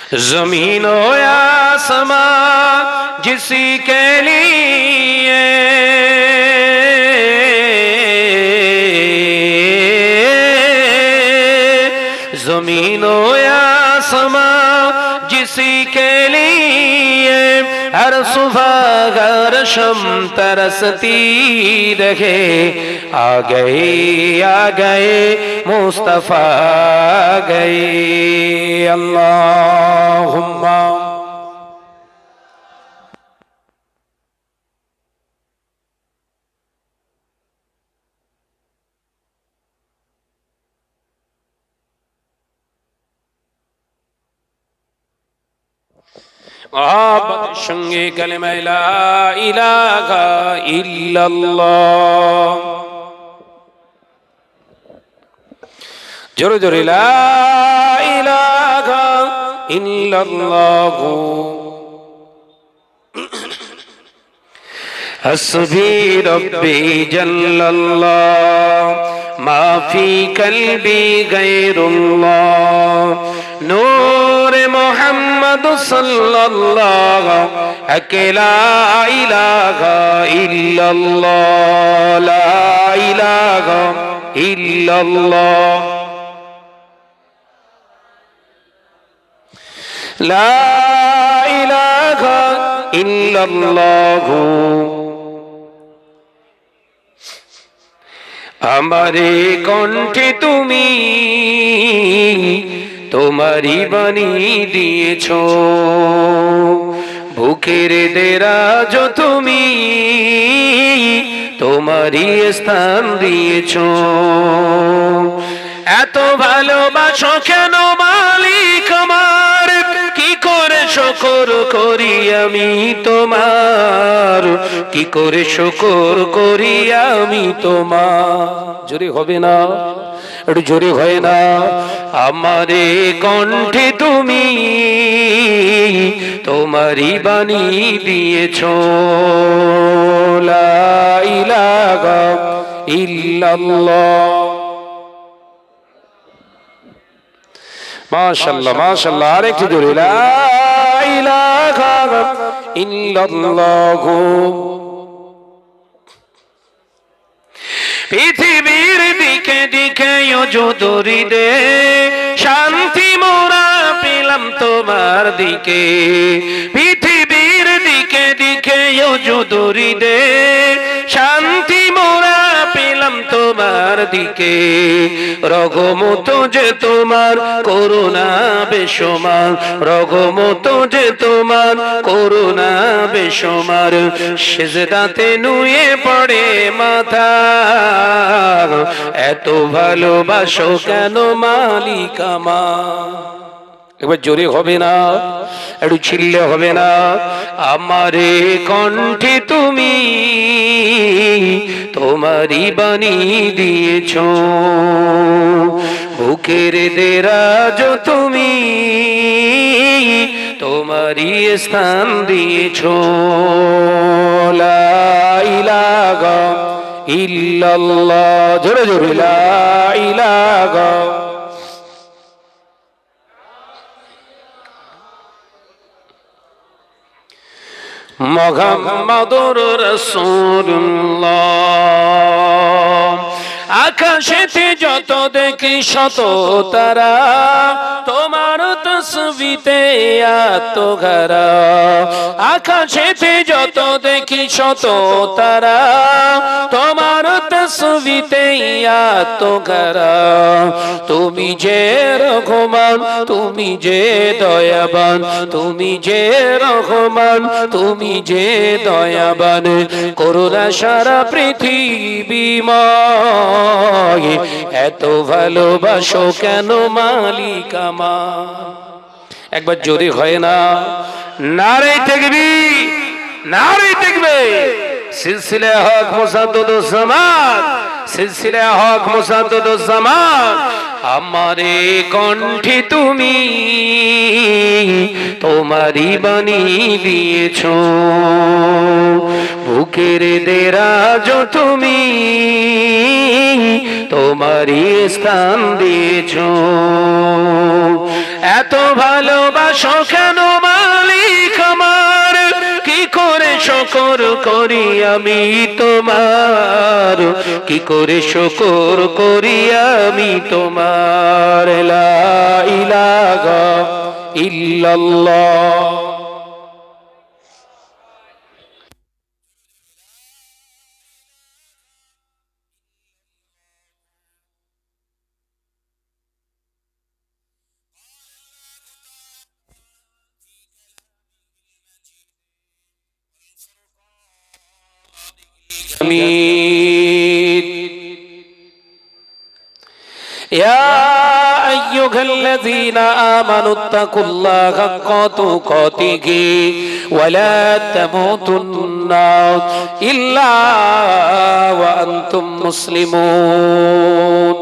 जमीन हो आसमां जिसी के लिए जमीन हो आसमां जिसी के लिए हर सुबह हर शम तरसती रहे। आ गए मुस्तफा आ गए। अल्लाहुम्मा मोहब्बत संगे कलिमा ला इलाहा इल्लल्लाह। जोरे जोरे ला इलाहा इल्लल्लाह। हस्बी रब्बी जल्लल्लाह मा फी कल्बी गैरुल्लाह। नूर मोहम्मद सल्लल्लाहु अकेला इलाहा इल्लल्लाह ला इलाहा इल्लल्लाह ला इलाहा इल्लल्लाह। हमारे कण्ठे तुमी तुम्हारी बानी दिएछो। बुकेर देराज तुमी तुम्हारी स्थान दिएछो। एतो भालोबासो केन मालिक आमार की करे शुकर करी आमी तोमार की करे शुकर करी आमी तोमार। जोरे होबे ना একটু জোরে হয় না। আমারে কণ্ঠে তুমি তোমারই বাণী দিয়েছো। লা ইলাহা ইল্লাল্লাহ। মাশাআল্লাহ মাশাআল্লাহ। আরেকটু জোরে লা ইলাহা ইল্লাল্লাহ। পৃথিবীর দিকে দিকে যদুরি দে শান্তি মোরা পেলাম তোমার দিকে। পৃথিবীর দিকে দিকে যদুরি দে শান্তি মোরা পেলাম তোমার দিকে। রগমত যে তোমার করুণা বেসমার। রগমত যে তোমার করুণা বেসমার। সেজদাতে নুয়ে পড়ে মাথা এত ভালোবাসো কেন মালিক আমার। একবার জোরে হবে না একটু চিল্লে হবে না। আমারে কণ্ঠে তুমি তোমারই বাণী দিয়েছো। বুকের দেরাজ তুমি তোমারই স্থান দিয়েছো। লা ইলাহা ইল্লাল্লাহ। জোরে জোরে লা ইলাহা। মুহাম্মাদুর রাসূলুল্লাহ। আকাশেতে যত দেখি শত তারা তোমার তসবিতে আত্মঘারা। আকাশেতে যত দেখি শত তারা তোমার তসবিতে আত্মঘারা। তুমি যে রহমান তুমি যে দয়াবান। তুমি যে রহমান তুমি যে দয়াবান। করুণা সারা পৃথিবীময় এত ভালোবাসো কেন মালিক আমার। একবার জোরে হয় না নারে তাকবীর নারে তাকবীর। সিলসিলা হক মুসাদ্দুদুজ জামান সিলসিলা হক মুসাদ্দুদুজ জামান। আমারে কণ্ঠে তুমি তোমারই বাণী দিয়েছো। বুকের দেরাজ তুমি তোমারই স্থান দিয়েছো। এত ভালোবাসো কেন মালিক আমার, কি করে শুকর করি আমি তোমার, কি করে শুকর করি আমি তোমার। লা ইলাহা ইল্লাল্লাহ। يا أيها الذين آمنوا اتقوا الله حق تقاته ولا تموتن إلا وأنتم مسلمون.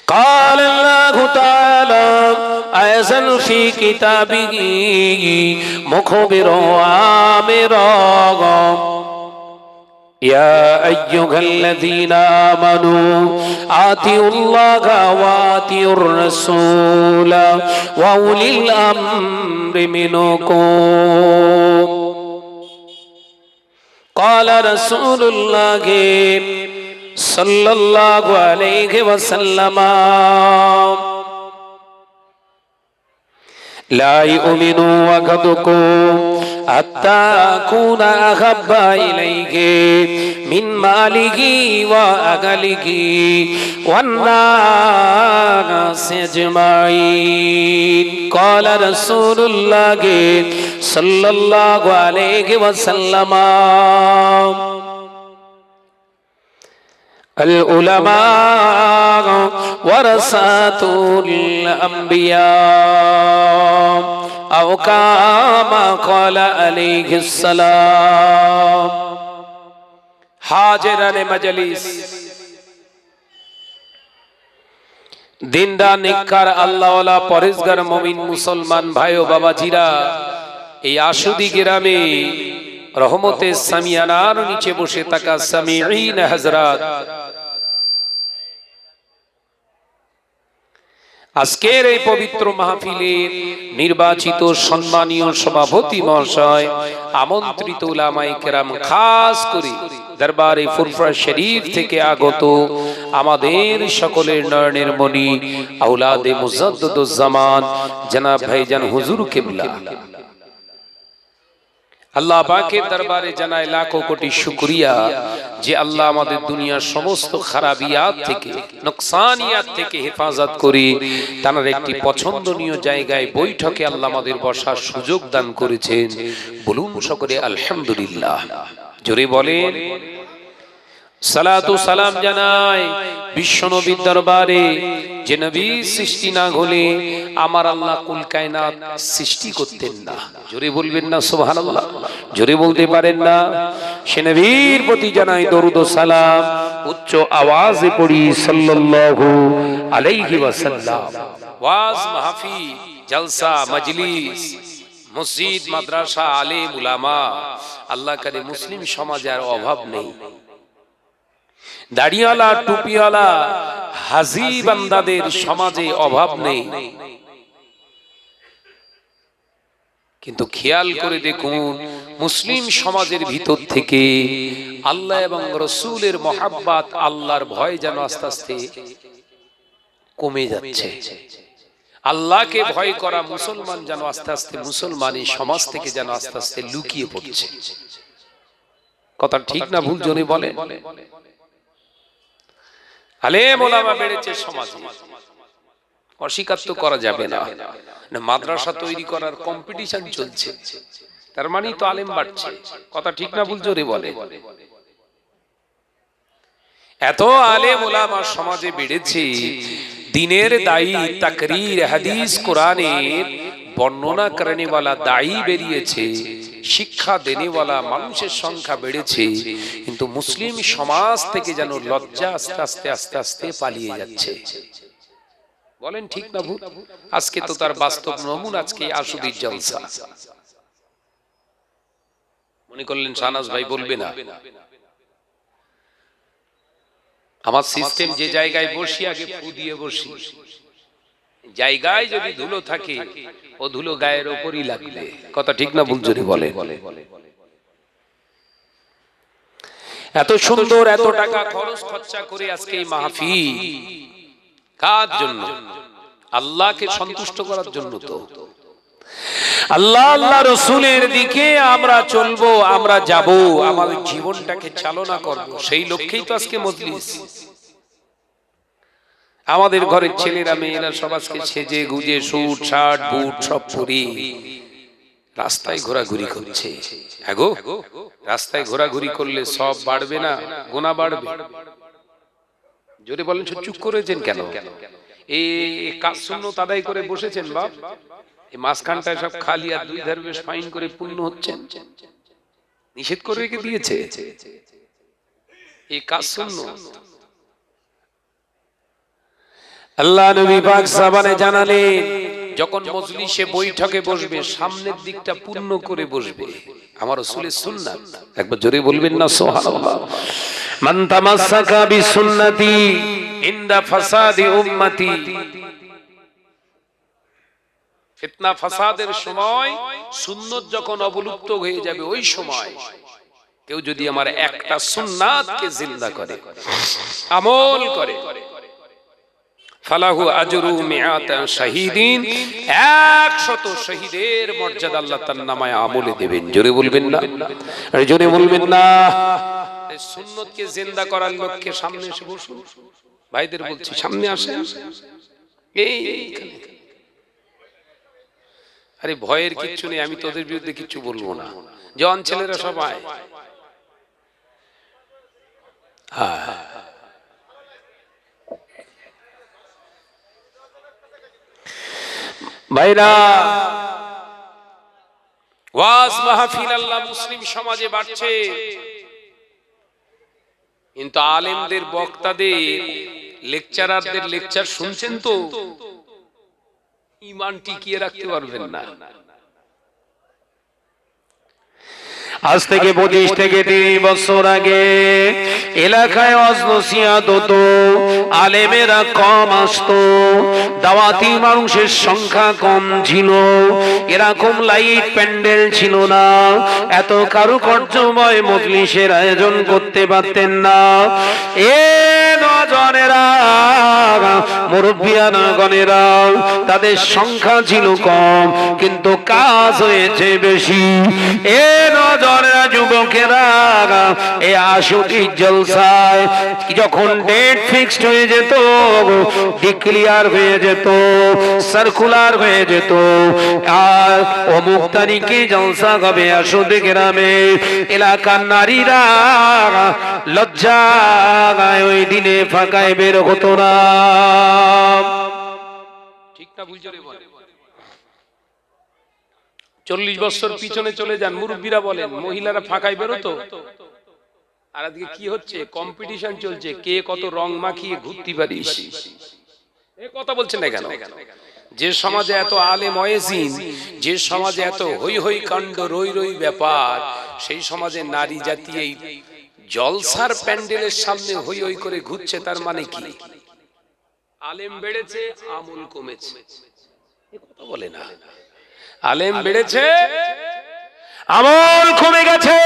قال الله تعالى أيضا في كتابه مخبرا وآمرا يا أيها الذين آمنوا آتوا الله وآتوا الرسول وأولي الأمر منكم. قال رسول الله صلى الله عليه وسلم لا يؤمن أحدكم حتى أكون أحب إليه من ماله وأهله والناس أجمعين. قال رسول الله صلى الله عليه وسلم العلماء ورثة الأنبياء أو كما قال عليه السلام. হাজিরান মজলিস, দিনদার নেককার আল্লাহওয়ালা পরেজগার মুমিন মুসলমান ভাই ও বাবাজিরা, এই আশুদি গ্রামে রহমতে সামিয়ানার নিচে বসে থাকা সামিঈন হযরত, আজকের এই পবিত্র মাহফিলের নির্বাচিত সম্মানীয় সভাপতি মহাশয়, আমন্ত্রিত উলামায়ে কেরাম, খাস করে দরবারে ফুরফুরা শরীফ থেকে আগত আমাদের সকলের নয়নের মণি আওলাদে মুজাদ্দিদুজ জামান জনাব ভাইজান হুজুর কিবলা, আল্লাহ পাকের দরবারে জানাই লাখো কোটি শুকরিয়া যে আল্লাহ আমাদের দুনিয়ার সমস্ত খারাপিয়াত থেকে, নোকসানিয়াত থেকে হেফাজত করে তার একটি পছন্দনীয় জায়গায় বৈঠকে আল্লাহ আমাদের বসার সুযোগ দান করেছেন। বলুন সকলে আলহামদুলিল্লাহ। জোরে বলেন সালাতু সালাম জানাই বিশ্বনবীর দরবারে, যে নবী সৃষ্টি না হলে আমার আল্লাহ কুল কায়নাত সৃষ্টি করতেন না। জোরে বলবেন না সুবহানাল্লাহ? জোরে বলতে পারেন না? সে নবীর প্রতি জানাই দরুদ ও সালাম, উচ্চ আওয়াজে পড়ি সাল্লাল্লাহু আলাইহি ওয়াসাল্লাম। ওয়াজ মাহফিল, জলসা, মজলিস, মসজিদ, মাদ্রাসা, আলেম উলামা, আল্লাহ করে মুসলিম সমাজে আর অভাব নেই। দাড়িওয়ালা, টুপিওয়ালা, হাজী বান্দাদের সমাজে অভাব নেই। কিন্তু খেয়াল করে দেখুন, মুসলিম সমাজের ভিতর থেকে আল্লাহ এবং রাসূলের মহাব্বত, আল্লাহর ভয় যেন আস্তে আস্তে কমে যাচ্ছে। আল্লাহকে ভয় করা মুসলমান যেন আস্তে আস্তে মুসলমানি সমাজ থেকে যেন আস্তে আস্তে লুকিয়ে পড়ছে। কথা ঠিক না ভুল জোরে বলে? আলেম ওলামা বেড়েছে সমাজে, অস্বীকার তো করা যাবে না। মাদ্রাসা তৈরি করার কম্পিটিশন চলছে, তার মানে তো আলেম বাড়ছে। কথা ঠিক না ভুল জোরে বলে? এত আলেম ওলামা সমাজে বেড়েছে, দিনের দায়ী, তাকরীর, হাদিস, কোরআনের বর্ণনা করেনেওয়ালা দায়ী বেরিয়েছে, শিক্ষা দেনেওয়ালা মানুষের সংখ্যা বেড়েছে, কিন্তু মুসলিম সমাজ থেকে যেন লজ্জা আস্তে আস্তে আস্তে আস্তে পালিয়ে যাচ্ছে। বলেন ঠিক না ভুল? আজকে তো তার বাস্তব নমুনা, আজকে আশুদির জলসা। মনে করলেন শাহনাজ ভাই বলবে না? আমার সিস্টেম যে জায়গায় বসি আগে ফু দিয়ে বসি, জায়গায় যদি ধুলো থাকে ও ধুলো গায়ের উপরই লাগবে। কথা ঠিক না ভুল যদি বলে। এত সুন্দর, এত টাকা খরচ খরচা করে আজকে এই মাহফিল কার জন্য? আল্লাহকে সন্তুষ্ট করার জন্য। তো আল্লাহ আল্লাহ রসুলের দিকে আমরা চলবো, আমরা যাব, আমাদের জীবনটাকে চালনা করব, সেই লক্ষ্যেই তো আজকে মজলিস। আমাদের ঘরের ছেলেরা মেয়েরা সব আজকে সেজে গুজে স্যুট শার্ট বুট সব পরে রাস্তায় ঘোরাঘুরি করছে। হ্যাগো, রাস্তায় ঘোরাঘুরি করলে সব বাড়বে না, গোনা বাড়বে? জোরে বলেন। চুপ করেছেন কেন? এই কাজ সুন্নত আদায় করে বসেছেন বাপ, এই মাঝখানটায় সব খালি আর দুই ধারে বেশ ফাইন করে পূর্ণ হচ্ছেন। নিষেধ করে রেখে দিয়েছে এই কাজ সুন্নত। আল্লাহ নবী পাক সাহাবানে জানালেন, যখন মজলিসে বৈঠকে বসবে সামনের দিকটা পূর্ণ করে বসবে। আমার রাসূলের সুন্নাত। একবার জোরে বলবেন না সুবহানাল্লাহ। মান তামাসসাকা বিসুন্নতি ইনদা ফাসাদি উম্মতি। ফিতনা ফাসাদের সময়, সুন্নাত যখন অবলুপ্ত হয়ে যাবে ওই সময় কেউ যদি আমার একটা সুন্নাতকে জিন্দা করে, আমল করে, ফালাহু আজরু মিআতা শাহীদিন, 100 শহীদের মর্যাদা আল্লাহ তার নামায় আমলে দেবেন। জোরে বলবেন না? আরে জোরে বলবেন না? এই সুন্নতকে জিন্দা করার লক্ষ্যে সামনে এসে বসুন। ভাইদের বলছি সামনে আসেন। এইখানে। আরে ভয়ের কিচ্ছু নেই, আমি তোদের বিরুদ্ধে কিচ্ছু বলবো না। জওয়ান ছেলেরা সবাই ভাইরা, ওয়াজ মাহফিল আল্লাহ মুসলিম সমাজে বাড়ছে, কিন্তু আলেমদের, বক্তাদের, লেকচারারদের লেকচার শুনছেন তো ঈমান টিকিয়ে রাখতে পারবেন না। আজ থেকে 25 থেকে 30 বছর আগে এলাকায় ওয়াজ নসিহত হতো, আলেমেরা কম আসতো, দাওয়াতি মানুষের সংখ্যা কম ছিল, এরকম লাইট প্যান্ডেল ছিল না, এত কারুকার্যময় মজলিসের আয়োজন করতে পারতেন না। এ নজনেরা, মুরব্বিয়ানা গণেরা, তাদের সংখ্যা ছিল কম কিন্তু কাজ হয়েছে বেশি। এ নজনেরা, যুবকেরা, এই আশুকি জলসায় যখন ডেট ফিক্সড হয়ে যেত, ডিক্লিয়ার হয়ে যেত, সার্কুলার হয়ে যেত, আর অমুক তারিখে জলসা হবে আশুকি গ্রামে, এলাকার নারীরা লজ্জায় ওই দিনে ফাঁকায় বের হতো না। ঠিক না ভুল জোরে বলেন? 40 বছর পিছনে চলে যান, মুরব্বীরা বলেন মহিলারা ফাঁকায় বেরোতো। আর আজকে কি হচ্ছে? কম্পিটিশন চলছে, কে কত রং মাখিয়ে ঘুরতে পারিস। এই কথা বলছেন না কেন? যে সমাজে এত আলেম ওয়াজিন, যে সমাজে এত হই হই কাণ্ড, রই রই ব্যাপার, সেই সমাজে নারী জাতি এই জলসার প্যান্ডেলের সামনে হই হই করে ঘুরছে, তার মানে কি? আলেম বেড়েছে, আমল কমেছে। এই কথা বলে না। আলেম বেড়েছে, আমল কমে গেছে।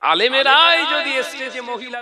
আলেমেরাই যদি স্টেজে মহিলা